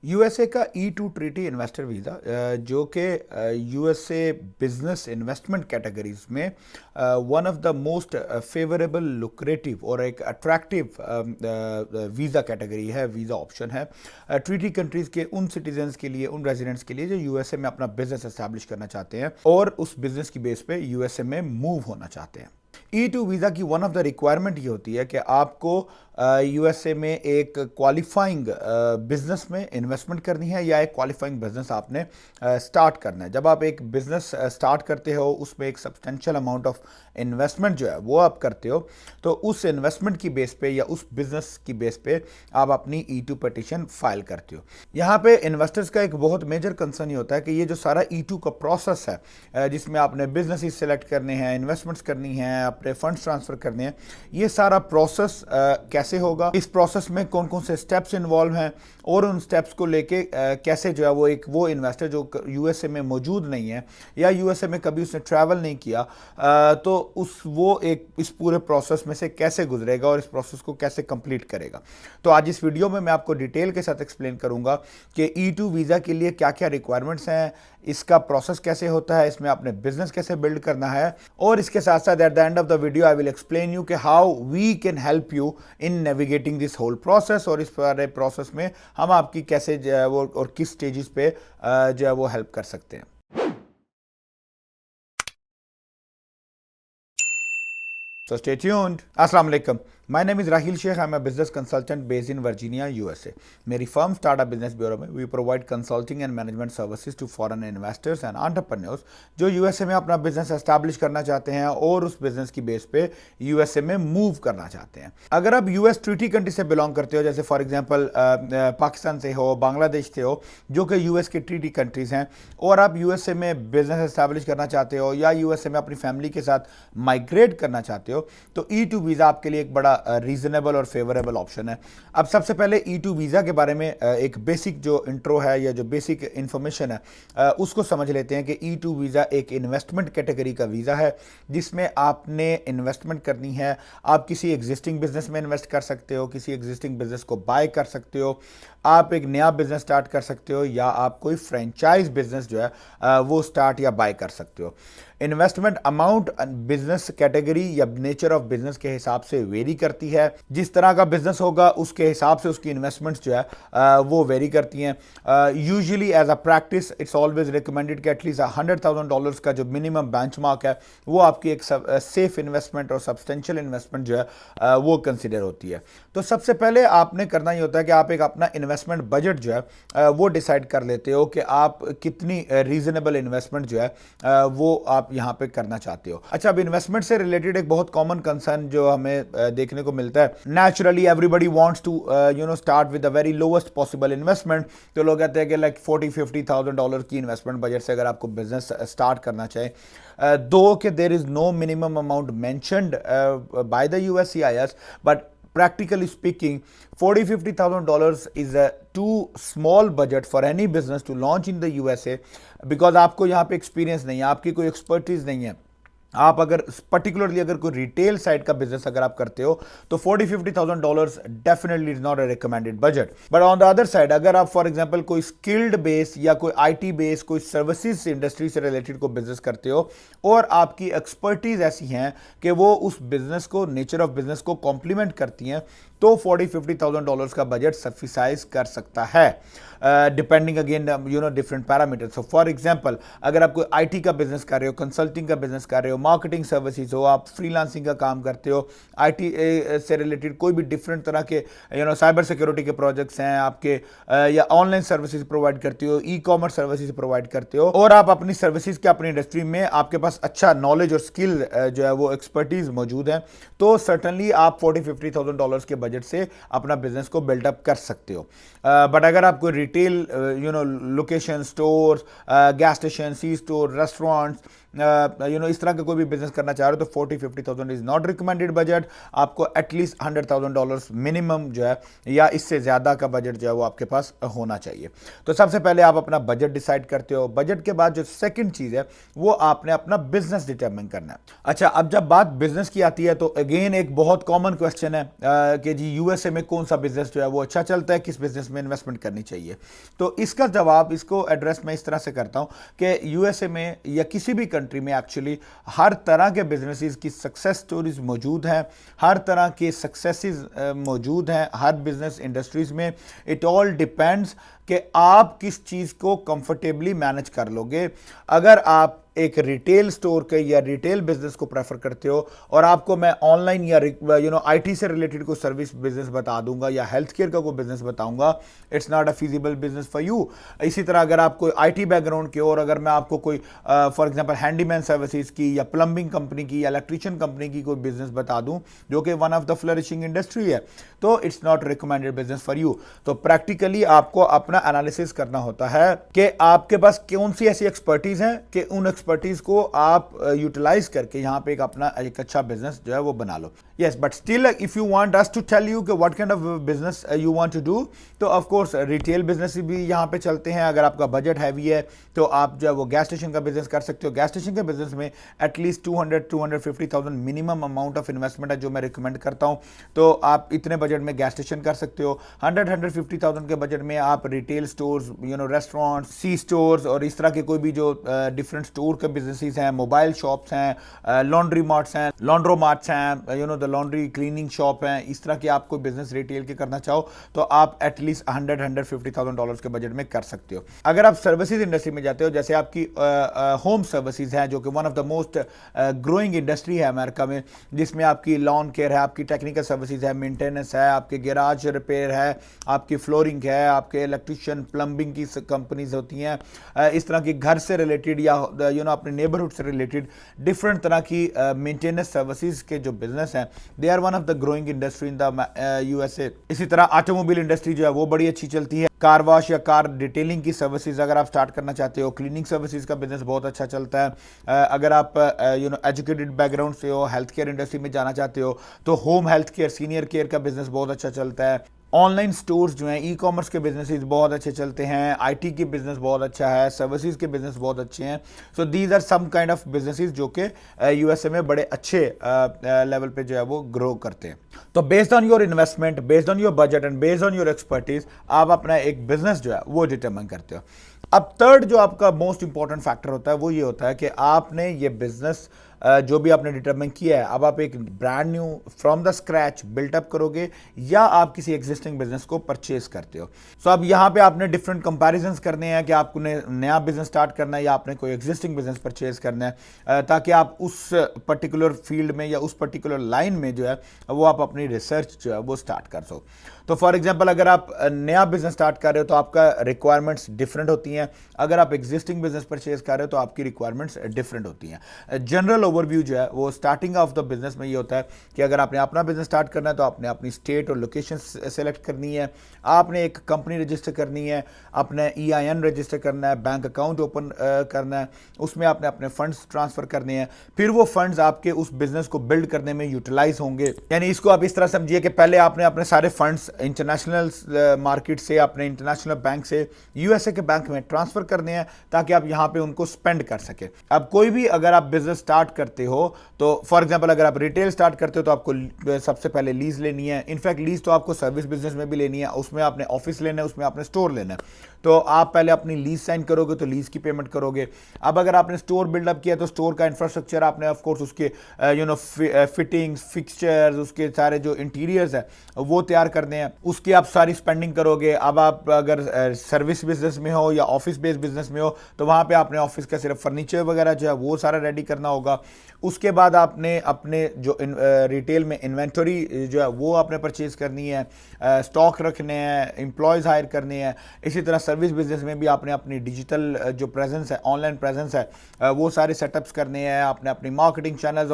USA का E2 treaty investor visa जो कि यूएसए बिजनेस इन्वेस्टमेंट कैटेगरीज में one of the most favourable lucrative और एक अट्रैक्टिव वीज़ा कैटेगरी है, वीज़ा ऑप्शन है ट्रीटी कंट्रीज़ के उन सिटीजन्स के लिए, उन रेजिडेंट्स के लिए जो यूएसए में अपना बिजनेस एस्टैब्लिश करना चाहते हैं और उस बिजनेस की बेस पे यूएसए में मूव होना चाहते हैं। E2 वीज़ा की वन ऑफ द रिक्वायरमेंट ये होती है कि आपको यूएसए में एक क्वालिफाइंग बिजनेस में इन्वेस्टमेंट करनी है या एक क्वालिफाइंग बिजनेस आपने स्टार्ट करना है। जब आप एक बिजनेस स्टार्ट करते हो, उसमें एक सब्सटेंशियल अमाउंट ऑफ इन्वेस्टमेंट जो है वो आप करते हो, तो उस इन्वेस्टमेंट की बेस पे या उस बिजनेस की बेस पे आप अपनी E2 पिटिशन फाइल करते हो। यहाँ पे इन्वेस्टर्स का एक बहुत मेजर कंसर्न ये होता है कि ये जो सारा E2 का प्रोसेस है जिसमें आपने बिजनेस सेलेक्ट करने हैं, इन्वेस्टमेंट्स करनी है, अपने फंड्स ट्रांसफर करने हैं, ये सारा प्रोसेस कैसे होगा, इस प्रोसेस में कौन कौन से स्टेप्स इन्वॉल्व हैं और उन स्टेप्स को लेके कैसे जो है वो इन्वेस्टर जो यूएसए में मौजूद नहीं है या यूएसए में कभी उसने ट्रैवल नहीं किया तो इस पूरे प्रोसेस में से कैसे गुजरेगा और इस प्रोसेस को कैसे कंप्लीट करेगा। तो आज इस वीडियो में मैं आपको डिटेल के साथ एक्सप्लेन करूंगा कि E2 वीज़ा के लिए क्या क्या रिक्वायरमेंट्स हैं, इसका प्रोसेस कैसे होता है, इसमें आपने बिजनेस कैसे बिल्ड करना है, और इसके साथ साथ at the end of the video I will explain you कि how we can help you in navigating this whole process, और इस सारे प्रोसेस में हम आपकी कैसे जो है वो और किस स्टेजेस पे जो है वो हेल्प कर सकते हैं। So stay tuned. Assalamu alaikum. My name is Rahil Sheikh. I'm a business consultant based in Virginia, USA. मेरी फर्म स्टार्टअप बिजनेस ब्यूरो में we provide consulting and management services to foreign investors and entrepreneurs जो USA में अपना business establish करना चाहते हैं और उस बिजनेस की बेस पे यूएसए में मूव करना चाहते हैं। अगर आप यूएस ट्रीटी कंट्री से बिलोंग करते हो, जैसे फॉर एग्जांपल पाकिस्तान से हो, बांग्लादेश से हो, जो कि यूएस के ट्रीटी कंट्रीज हैं, और आप यूएसए में बिजनेस एस्टैब्लिश करना चाहते हो या यूएसए में अपनी फैमिली के साथ माइग्रेट करना चाहते हो, तो E2 वीज़ा आपके लिए एक बड़ा रीजनेबल और फेवरेबल ऑप्शन है। अब सबसे पहले E2 वीज़ा के बारे में एक बेसिक जो इंट्रो है या जो बेसिक इंफॉर्मेशन है उसको समझ लेते हैं कि E2 वीज़ा एक इन्वेस्टमेंट कैटेगरी का वीज़ा है जिसमें आपने इन्वेस्टमेंट करनी है। आप किसी एग्जिस्टिंग बिजनेस में इन्वेस्ट कर सकते हो, किसी एग्जिस्टिंग बिजनेस को बाय कर सकते हो, आप एक नया बिजनेस स्टार्ट कर सकते हो, या आप कोई फ्रेंचाइज बिजनेस जो है वो स्टार्ट या बाय कर सकते हो। इन्वेस्टमेंट अमाउंट बिजनेस कैटेगरी या नेचर ऑफ बिजनेस के हिसाब से वेरी करती है। जिस तरह का बिजनेस होगा उसके हिसाब से उसकी इन्वेस्टमेंट्स जो है वो वेरी करती हैं। Usually as a practice it's always recommended कि एटलीस्ट $100,000 का जो मिनिमम बेंचमार्क है वो आपकी एक सेफ इन्वेस्टमेंट और सब्सटेंशियल इन्वेस्टमेंट जो है वो कंसिडर होती है। तो सबसे पहले आपने करना ही होता है कि आप एक अपना इन्वेस्टमेंट बजट जो है वो डिसाइड कर लेते हो कि आप कितनी रीजनेबल इन्वेस्टमेंट जो है वो आप यहाँ पे करना चाहते हो। अच्छा, अब इन्वेस्टमेंट से रिलेटेड एक बहुत कॉमन कंसर्न जो हमें देखने को मिलता है, naturally everybody wants to start with the very lowest possible investment. तो लोग कहते हैं कि लाइक $40,000-50,000 की इन्वेस्टमेंट बजट से अगर आपको बिजनेस स्टार्ट करना चाहे, दो कि there is no minimum amount mentioned by the USCIS, but practically speaking, $40,000-50,000 is a too small budget for any business to launch in the USA because आपको यहाँ पे experience नहीं है, आपकी कोई एक्सपर्टीज नहीं है। आप अगर पर्टिकुलरली अगर कोई रिटेल साइड का बिजनेस अगर आप करते हो तो $40,000-50,000 definitely is not a recommended budget. But on the other side अगर आप फॉर एग्जांपल कोई स्किल्ड बेस या कोई IT बेस, कोई सर्विसेज इंडस्ट्री से रिलेटेड को बिजनेस करते हो और आपकी एक्सपर्टीज ऐसी हैं कि वो उस बिजनेस को, नेचर ऑफ बिजनेस को कॉम्प्लीमेंट करती हैं, तो $40,000-50,000 का बजट सफिसाइज कर सकता है, depending again different parameters. So for example अगर आप कोई IT का बिजनेस कर रहे हो, कंसल्टिंग का बिजनेस कर रहे हो, मार्केटिंग सर्विसेज हो, आप फ्रीलांसिंग का काम करते हो, IT से रिलेटेड कोई भी डिफरेंट तरह के साइबर सिक्योरिटी के प्रोजेक्ट्स हैं आपके, या ऑनलाइन सर्विसेज प्रोवाइड करते हो, E-कॉमर्स सर्विसेज प्रोवाइड करते हो, और आप अपनी सर्विसेज के अपनी इंडस्ट्री में आपके पास अच्छा नॉलेज और स्किल जो है वो एक्सपर्टीज मौजूद है, तो सर्टनली आप $40,000-50,000 के बजट से अपना बिजनेस को बिल्डअप कर सकते हो। बट अगर आप कोई retail location, store, gas station, C store, restaurants इस तरह का कोई भी बिजनेस करना चाह रहे हो तो 40-50,000 इज नॉट रिकमेंडेड बजट। आपको एटलीस्ट $100,000 मिनिमम जो है या इससे ज़्यादा का बजट जो है वो आपके पास होना चाहिए। तो सबसे पहले आप अपना बजट डिसाइड करते हो। बजट के बाद जो सेकंड चीज़ है वो आपने अपना बिजनेस डिटरमिन करना है। अच्छा, अब जब बात बिजनेस की आती है तो अगेन एक बहुत कॉमन क्वेश्चन है कि जी यूएसए में कौन सा बिजनेस जो है वो अच्छा चलता है, किस बिजनेस में इन्वेस्टमेंट करनी चाहिए। तो इसका जवाब, इसको एड्रेस मैं इस तरह से करता हूं कि यूएसए में या किसी भी कंट्री में एक्चुअली हर तरह के बिजनेसेस की सक्सेस स्टोरीज मौजूद हैं, हर तरह के सक्सेसेस मौजूद हैं हर बिजनेस इंडस्ट्रीज में। इट ऑल डिपेंड्स कि आप किस चीज़ को कंफर्टेबली मैनेज कर लोगे। अगर आप एक रिटेल स्टोर के या रिटेल बिजनेस को प्रेफर करते हो और आपको मैं ऑनलाइन या आईटी से रिलेटेड कोई सर्विस बिजनेस बता दूंगा या हेल्थ केयर का कोई बिजनेस बताऊंगा, it's not a feasible business for you. इसी तरह अगर आप कोई आईटी बैकग्राउंड के और अगर मैं आपको कोई फॉर एग्जांपल हैंडीमैन सर्विसेज की या प्लम्बिंग कंपनी की या इलेक्ट्रिशियन कंपनी की कोई बिजनेस बता दूं जो कि one of the flourishing industry है, तो it's not recommended business for you. तो प्रैक्टिकली आपको अपना एनालिसिस करना होता है कि आपके पास कौन सी ऐसी एक्सपर्टीज है कि उन एक्सपर्टीज को आप यूटिलाइज करके यहां पे अपना एक अच्छा बिजनेस जो है वो बना लो। Yes, but still if you want us to tell you कि what kind of business you want to do, तो ऑफ कोर्स रिटेल बिजनेस भी यहां पे चलते हैं। अगर आपका बजट हैवी है तो आप जो है वो गैस स्टेशन का बिजनेस कर सकते हो। गैस स्टेशन के बिजनेस में at least 200-250,000 minimum amount of investment है जो मैं रिकमेंड करता हूं। तो आप इतने बजट में गैस स्टेशन कर सकते हो। 100-150,000 के बजट में आप रिटेल स्टोर्स, रेस्टोरेंट, सी स्टोर्स और इस तरह के कोई भी जो डिफरेंट स्टोर के बिजनेसेस हैं, मोबाइल शॉप्स हैं, लॉन्ड्री मार्ट्स हैं, लॉन्ड्रो मार्ट्स हैं, लॉन्ड्री क्लीनिंग शॉप है, इस तरह के आप कोई बिजनेस रिटेल के करना चाहो तो आप एटलीस्ट $100-150,000 के बजट में कर सकते हो। अगर आप सर्विसेज इंडस्ट्री में जाते हो, जैसे आपकी होम सर्विसेज है जो कि one of the most growing industry है अमेरिका में, जिसमें आपकी लॉन केयर है, आपकी टेक्निकल सर्विसेज है, मेंटेनेंस है, आपके गैराज रिपेयर है, आपकी फ्लोरिंग है, आपके इलेक्ट्रिशियन प्लम्बिंग की कंपनीज होती हैं, इस तरह की घर से रिलेटेड या अपने नेबरहुड से रिलेटेड डिफरेंट तरह की मेंटेनेंस सर्विसेज के जो बिजनेस हैं, they are one of the growing industry in the USA. इसी तरह ऑटोमोबाइल इंडस्ट्री जो है वो बड़ी अच्छी चलती है। कार वॉश या कार डिटेलिंग की सर्विसेज अगर आप स्टार्ट करना चाहते हो, क्लीनिंग सर्विसेज का बिजनेस बहुत अच्छा चलता है। अगर आप एजुकेटेड बैकग्राउंड से हो, हेल्थ केयर इंडस्ट्री में जाना चाहते हो तो home health care, senior care का बिजनेस बहुत अच्छा चलता है। ऑनलाइन स्टोर्स जो हैं, ई कॉमर्स के बिजनेसेस बहुत अच्छे चलते हैं, आईटी के बिजनेस बहुत अच्छा है, सर्विसेज के बिजनेस बहुत अच्छे हैं। So these are some kind of businesses जो कि यूएसए में बड़े अच्छे लेवल पे जो है वो ग्रो करते हैं। तो based on your investment, based on your budget and based on your expertise आप अपना एक बिजनेस जो है वो डिटरमाइन करते हो। अब थर्ड जो आपका मोस्ट इंपॉर्टेंट फैक्टर होता है वो ये होता है कि आपने ये बिजनेस जो भी आपने डिटरमाइन किया है, अब आप एक brand new from the scratch built up करोगे या आप किसी एग्जिस्टिंग बिजनेस को परचेज करते हो। सो अब यहाँ पे आपने डिफरेंट कंपैरिजंस करने हैं कि आपको नया बिजनेस स्टार्ट करना है या आपने कोई एग्जिस्टिंग बिजनेस परचेज करना है, ताकि आप उस पर्टिकुलर फील्ड में या उस पर्टिकुलर लाइन में जो है वो आप अपनी रिसर्च जो है वो स्टार्ट कर सको। तो फॉर एग्जाम्पल अगर आप नया बिजनेस स्टार्ट कर रहे हो तो आपका रिक्वायरमेंट्स डिफरेंट होती हैं, अगर आप एग्जिस्टिंग बिजनेस परचेज कर रहे हो तो आपकी रिक्वायरमेंट्स डिफरेंट होती हैं। जनरल ओवरव्यू जो है वो स्टार्टिंग ऑफ द बिजनेस में ये होता है कि अगर आपने अपना बिजनेस स्टार्ट करना है तो आपने अपनी स्टेट और लोकेशन सेलेक्ट करनी है, आपने एक कंपनी रजिस्टर करनी है, अपने EIN रजिस्टर करना है, बैंक अकाउंट ओपन करना है, उसमें आपने अपने फंड्स ट्रांसफर करने हैं, फिर वो फंड्स आपके उस बिजनेस को बिल्ड करने में यूटिलाइज होंगे। यानी इसको आप इस तरह समझिए कि पहले आपने अपने सारे फंड्स इंटरनेशनल मार्केट से, अपने इंटरनेशनल बैंक से यूएसए के बैंक में ट्रांसफर करने हैं ताकि आप यहां पे उनको स्पेंड कर सके। अब कोई भी अगर आप बिजनेस स्टार्ट करते हो तो फॉर एग्जांपल अगर आप रिटेल स्टार्ट करते हो तो आपको सबसे पहले लीज लेनी है। इनफैक्ट लीज तो आपको सर्विस बिजनेस में भी लेनी है, उसमें आपने ऑफिस लेना है, उसमें आपने स्टोर लेना है। तो आप पहले अपनी लीज साइन करोगे तो लीज की पेमेंट करोगे। अब अगर आपने स्टोर बिल्डअप किया तो स्टोर का इंफ्रास्ट्रक्चर आपने ऑफ कोर्स उसके फिटिंग्स, फिक्सचर्स, उसके सारे जो इंटीरियर्स है वो तैयार करने हैं, उसकी आप सारी स्पेंडिंग करोगे। अब आप अगर सर्विस बिजनेस में हो या ऑफिस बेस्ड बिजनेस में हो तो वहां पे आपने ऑफिस का सिर्फ फर्नीचर वगैरह जो है वो सारा रेडी करना होगा। उसके बाद आपने अपने जो रिटेल में इन्वेंटरी जो है वो आपने परचेज करनी है, स्टॉक रखने हैं, एम्प्लॉयज हायर करने हैं। इसी तरह सर्विस बिजनेस में भी आपने अपनी डिजिटल जो प्रेजेंस है, ऑनलाइन प्रेजेंस है, वो सारे सेटअप्स करने हैं, आपने अपनी मार्केटिंग चैनल्स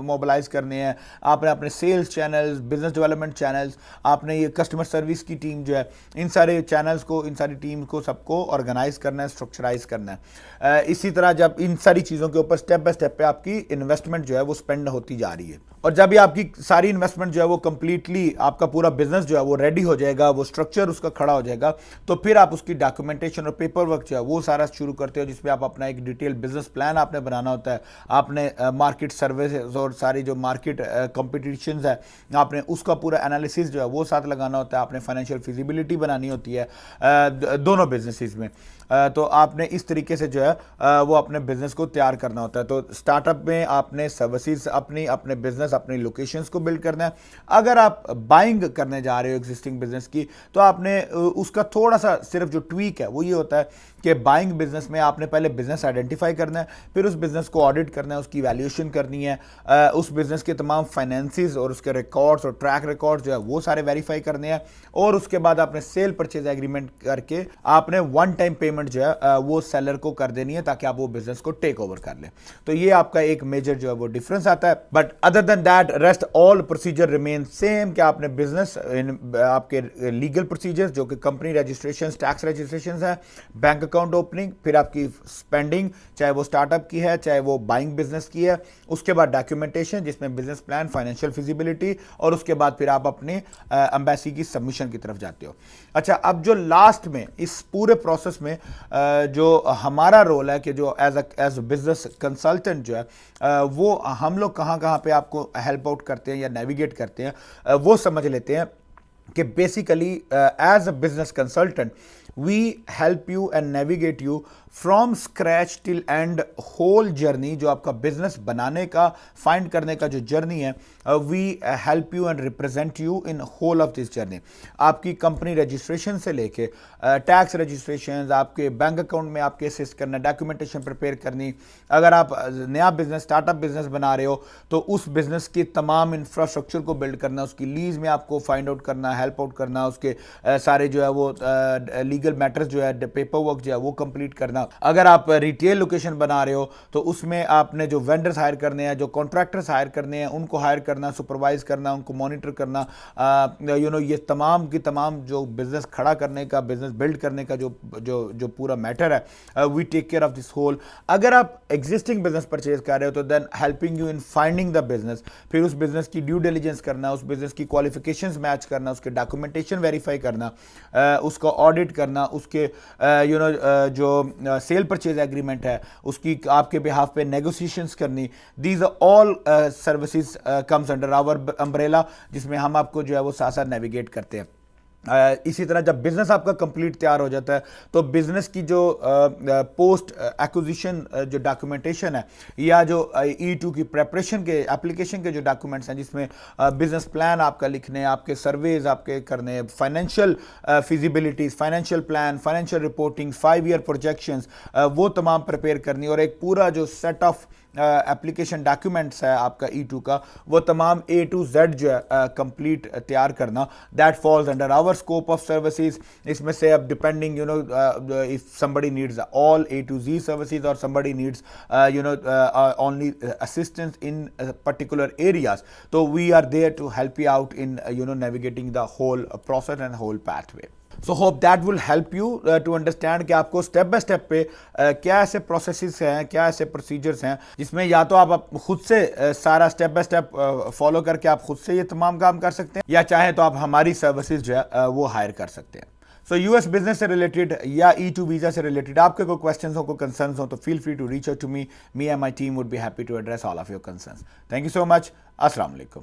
मोबिलाइज करने हैं, आपने अपने sales channels, business development channels, आपने ये कस्टमर सर्विस की टीम जो है, इन सारे चैनल्स को, इन सारी टीम को सबको ऑर्गेनाइज करना है, स्ट्रक्चराइज करना है। इसी तरह जब इन सारी चीज़ों के ऊपर स्टेप बाय स्टेप पे आपकी इन्वेस्टमेंट जो है वो स्पेंड होती जा रही है, और जब भी आपकी सारी इन्वेस्टमेंट जो है वो कंप्लीटली, आपका पूरा बिजनेस जो है वो रेडी हो जाएगा, वो स्ट्रक्चर उसका खड़ा हो जाएगा, तो फिर आप उसकी डॉक्यूमेंटेशन और पेपर वर्क जो है वो सारा शुरू करते हो, जिसमें आप अपना एक डिटेल बिजनेस प्लान आपने बनाना होता है। आपने मार्केट सर्विस और सारी जो मार्केट कॉम्पिटिशन्स है, आपने उसका पूरा एनालिसिस जो है वो साथ लगाना होता है। आपने फाइनेंशियल फिजिबिलिटी बनानी होती है दोनों बिजनेसेस में। तो आपने इस तरीके से जो है वो अपने बिजनेस को तैयार करना होता है। तो स्टार्टअप में आपने सर्विसेज अपने बिजनेस, अपनी लोकेशंस को बिल्ड करना है। अगर आप बाइंग करने जा रहे हो एग्जिस्टिंग बिजनेस की, तो आपने उसका थोड़ा सा सिर्फ जो ट्वीक है वो ये होता है कि बाइंग बिजनेस में आपने पहले बिजनेस आइडेंटिफाई करना है, फिर उस बिजनेस को ऑडिट करना है, उसकी वैल्यूएशन करनी है, उस बिजनेस के तमाम फाइनेंसिस और उसके रिकॉर्ड्स और ट्रैक रिकॉर्ड्स जो है वो सारे वेरीफाई करने हैं, और उसके बाद आपने सेल परचेज एग्रीमेंट करके आपने वन टाइम पेमेंट जो है वो सेलर को कर देनी है, ताकि आप वो बिजनेस को टेक ओवर कर लें। तो ये आपका एक मेजर जो है वो डिफरेंस आता है। But other than that rest all procedure remain same, कि आपने बिजनेस आपके लीगल प्रोसीजर्स जो कि कंपनी रजिस्ट्रेशन, टैक्स रजिस्ट्रेशन है, बैंक अकाउंट ओपनिंग, फिर आपकी स्पेंडिंग, चाहे वो स्टार्टअप की है चाहे वो बाइंग बिजनेस की है, उसके बाद डॉक्यूमेंटेशन जिसमें बिजनेस प्लान, फाइनेंशियल फिजिबिलिटी, और उसके बाद फिर आप अपने एम्बेसी की सबमिशन की तरफ जाते हो। अच्छा, अब जो लास्ट में इस पूरे प्रोसेस में जो हमारा रोल है कि जो एज बिजनेस कंसल्टेंट जो है वो हम लोग कहाँ कहाँ पे आपको हेल्प आउट करते हैं या नेविगेट करते हैं, वो समझ लेते हैं कि basically as a business consultant we help you and navigate you from scratch till end whole journey, जो आपका बिजनेस बनाने का, फाइंड करने का जो जर्नी है, we help you and represent you in whole of this journey. आपकी company registration से लेके टैक्स रजिस्ट्रेशन, आपके बैंक अकाउंट में आपके असिस्ट करना, डॉक्यूमेंटेशन प्रिपेयर करनी, अगर आप नया बिजनेस, स्टार्टअप बिजनेस बना रहे हो तो उस बिजनेस की तमाम इंफ्रास्ट्रक्चर को बिल्ड करना, उसकी लीज में आपको फाइंड आउट करना, हेल्प आउट करना, उसके सारे जो है वो लीगल मैटर्स जो है, पेपर वर्क जो है वो कंप्लीट करना। अगर आप रिटेल लोकेशन बना रहे हो तो उसमें आपने जो वेंडर्स हायर करने हैं, जो कॉन्ट्रैक्टर्स हायर करने हैं, उनको हायर करना, सुपरवाइज करना, उनको मॉनिटर करना, ये तमाम की तमाम जो बिजनेस खड़ा करने का, बिजनेस बिल्ड करने का जो पूरा मैटर है, we take care of this whole. अगर आप एग्जिस्टिंग बिजनेस परचेज कर रहे हो तो then helping you in finding the business, फिर उस बिजनेस की ड्यू डिलिजेंस करना, उस बिजनेस की क्वालिफिकेशंस मैच करना, उसके डॉक्यूमेंटेशन वेरीफाई करना, उसका ऑडिट करना, उसके जो सेल परचेज एग्रीमेंट है उसकी आपके बिहाफ पे नेगोशिएशंस करनी। These are all services comes under our umbrella, जिसमें हम आपको जो है वो साथ साथ नेविगेट करते हैं। इसी तरह जब बिजनेस आपका कंप्लीट तैयार हो जाता है तो बिजनेस की जो पोस्ट एक्विजिशन जो डॉक्यूमेंटेशन है, या जो E2 की प्रेपरेशन के, एप्लीकेशन के जो डॉक्यूमेंट्स हैं, जिसमें बिजनेस प्लान आपका लिखने, आपके सर्वेज आपके करने, financial feasibilities, financial plan, financial reporting, 5 year projections, वो तमाम प्रिपेयर करनी, और एक पूरा जो सेट ऑफ एप्लीकेशन डॉक्यूमेंट्स है आपका E2 का, वो तमाम A to Z जो है कंप्लीट तैयार करना, that falls under our scope of services. इसमें से अब depending if somebody needs all A to Z services और somebody needs only assistance in particular areas, तो we are there to help you out in navigating the whole process and whole pathway. So hope that will help you to understand कि आपको step by step पे क्या ऐसे processes हैं, क्या ऐसे procedures हैं, जिसमें या तो आप खुद से सारा स्टेप बाय स्टेप फॉलो करके आप खुद से ये तमाम काम कर सकते हैं, या चाहे तो आप हमारी सर्विसेज जो है वो हायर कर सकते हैं। सो यूएस बिजनेस से रिलेटेड या E2 वीजा से रिलेटेड आपके कोई क्वेश्चंस हो, कोई कंसर्न्स हो, तो feel free to reach out to me and my team would be happy to address all of your concerns. Thank you so much. अस्सलाम वालेकुम।